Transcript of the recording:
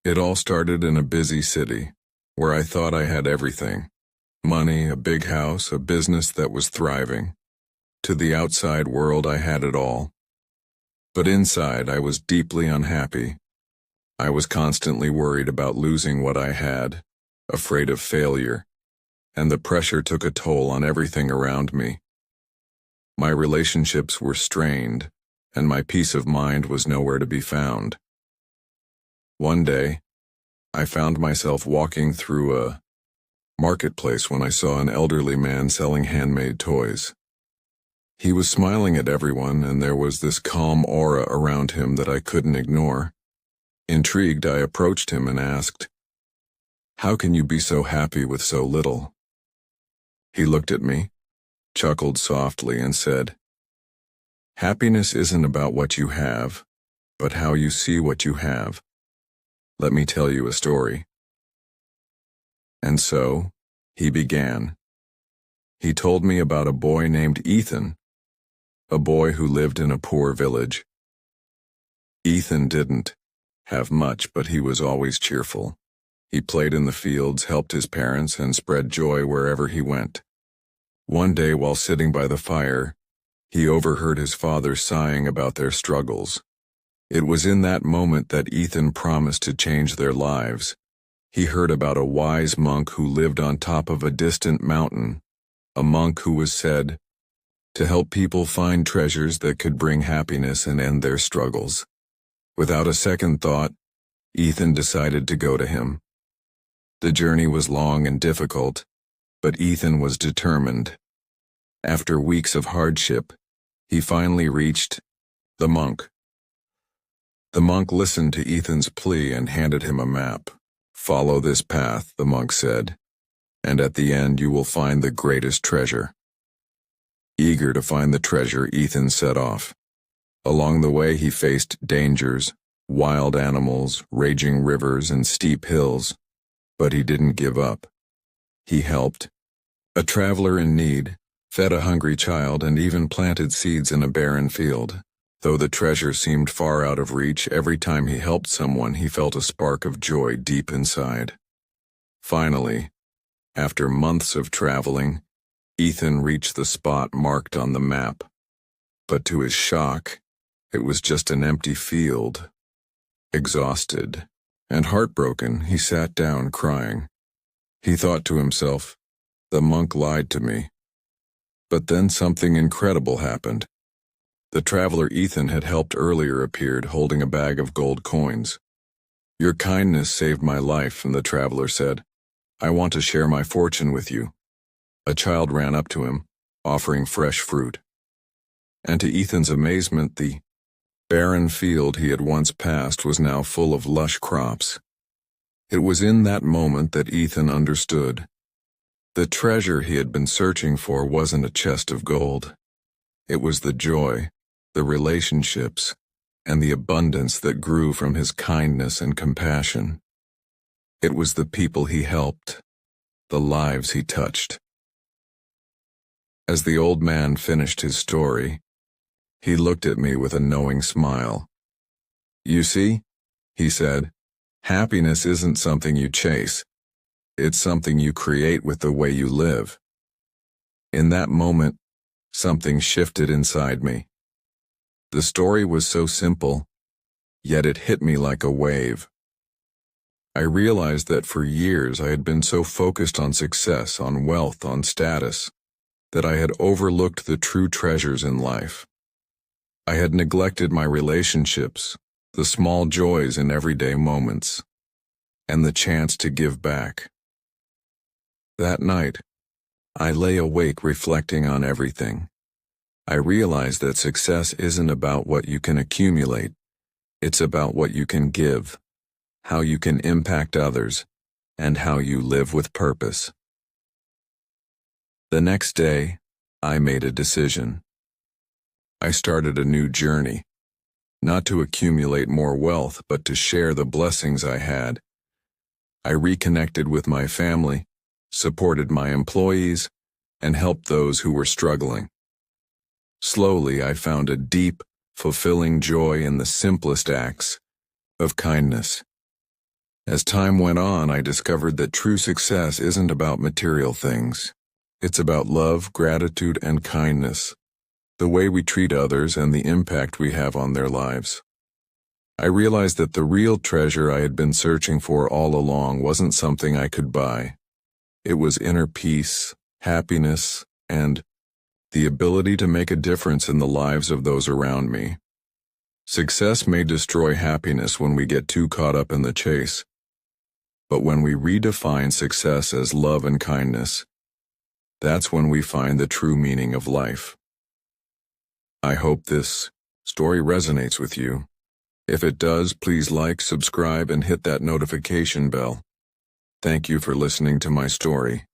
It all started in a busy city, where I thought I had everything. Money, a big house, a business that was thriving. To the outside world I had it all. But inside I was deeply unhappy. I was constantly worried about losing what I had, afraid of failure, and the pressure took a toll on everything around me. My relationships were strained, and my peace of mind was nowhere to be found. One day, I found myself walking through a marketplace when I saw an elderly man selling handmade toys. He was smiling at everyone, and there was this calm aura around him that I couldn't ignore. Intrigued, I approached him and asked, "How can you be so happy with so little?" He looked at me, chuckled softly, and said, "Happiness isn't about what you have, but how you see what you have. Let me tell you a story." And so, he began. He told me about a boy named Ethan, a boy who lived in a poor village. Ethan didn't have much, but he was always cheerful. He played in the fields, helped his parents, and spread joy wherever he went. One day, while sitting by the fire, he overheard his father sighing about their struggles. It was in that moment that Ethan promised to change their lives. He heard about a wise monk who lived on top of a distant mountain, a monk who was said to help people find treasures that could bring happiness and end their struggles. Without a second thought, Ethan decided to go to him. The journey was long and difficult, but Ethan was determined. After weeks of hardship, he finally reached the monk. The monk listened to Ethan's plea and handed him a map. "Follow this path," the monk said, "and at the end you will find the greatest treasure." Eager to find the treasure, Ethan set off. Along the way he faced dangers, wild animals, raging rivers, and steep hills, but he didn't give up. He helped a traveler in need, fed a hungry child, and even planted seeds in a barren field. Though the treasure seemed far out of reach, every time he helped someone he felt a spark of joy deep inside. Finally, after months of traveling, Ethan reached the spot marked on the map. But to his shock, it was just an empty field. Exhausted and heartbroken, he sat down crying. He thought to himself, "The monk lied to me." But then something incredible happened. The traveler Ethan had helped earlier appeared, holding a bag of gold coins. "Your kindness saved my life," and the traveler said. "I want to share my fortune with you." A child ran up to him, offering fresh fruit. And to Ethan's amazement, the barren field he had once passed was now full of lush crops. It was in that moment that Ethan understood. The treasure he had been searching for wasn't a chest of gold. It was the joy, the relationships, and the abundance that grew from his kindness and compassion. It was the people he helped, the lives he touched. As the old man finished his story, he looked at me with a knowing smile. "You see," he said, "happiness isn't something you chase. It's something you create with the way you live." In that moment, something shifted inside me. The story was so simple, yet it hit me like a wave. I realized that for years I had been so focused on success, on wealth, on status, that I had overlooked the true treasures in life. I had neglected my relationships, the small joys in everyday moments, and the chance to give back. That night, I lay awake reflecting on everything. I realized that success isn't about what you can accumulate. It's about what you can give, how you can impact others, and how you live with purpose. The next day, I made a decision. I started a new journey, not to accumulate more wealth, but to share the blessings I had. I reconnected with my family, supported my employees, and helped those who were struggling. Slowly, I found a deep, fulfilling joy in the simplest acts of kindness. As time went on, I discovered that true success isn't about material things. It's about love, gratitude, and kindness, the way we treat others and the impact we have on their lives. I realized that the real treasure I had been searching for all along wasn't something I could buy. It was inner peace, happiness, and the ability to make a difference in the lives of those around me. Success may destroy happiness when we get too caught up in the chase. But when we redefine success as love and kindness, that's when we find the true meaning of life. I hope this story resonates with you. If it does, please like, subscribe, and hit that notification bell. Thank you for listening to my story.